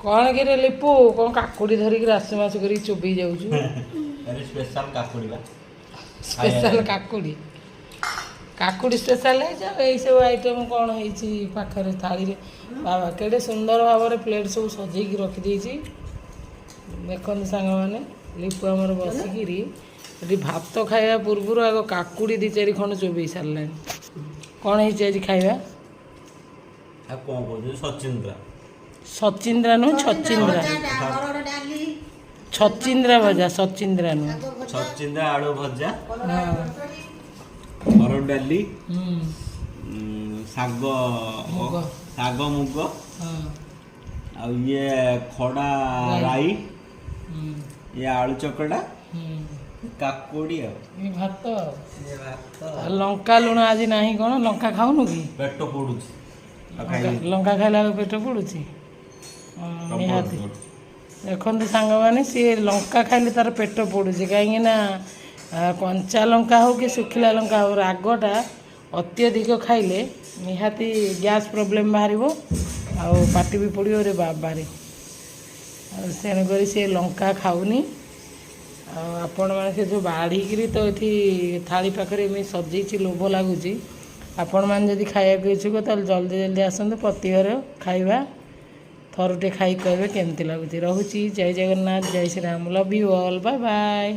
कौन कि लिपु कौन काकुड़ी धरिक राशमास कर चोबी जाऊँ स्पेशल काकुड़ी स्पेशल काकुड़ी काकुड़ी स्पेशल है सब आइटम कौन होखरे थाली बाबा केड़े सुंदर भाव में प्लेट सब सजेक रखिदे देखते सांग मैंने लिपु आमर बसिकी भात खाଇବା पूर्व आग काकुड़ी 2-4 खंड चोबई सारे कौन है खाଇବା सचिंद्रा नु छचिंद्रा छचिंद्रा भजा सचिंद्रा नु छचिंद्रा आलू भजा हरड़ डाली साग साग मुग आ ये खड़ा राई ये आलू चकड़ा काकुड़ी भात लंका लुण आज नहीं कौन लंका खाऊनु कि पेट पोड़ुची लंका खाइला पेट पोड़ुची निहाती देखते सांग मैंने सी लंका खाइले तार पेट पोड़ुची कहीं कंचा लंका हो कि सुखिला लंका हो रागटा अत्यधिक खाइले निहाती गैस प्रॉब्लम बाहर पार्टी भी पड़ो रे बाबारे तेणुक सी लंका खाऊनी आपण मैंने जो बाढ़ी तो ये थाली पाखे एम सजे लोभ लगुच आपण मैंने जदि खाया इच्छुक तो जल्दी जल्दी आसतु प्रतिघर खाଇବା थरुटे खाई कहे केमती लगुच रोची जय जगन्नाथ जय Shri Ram love you all bye bye.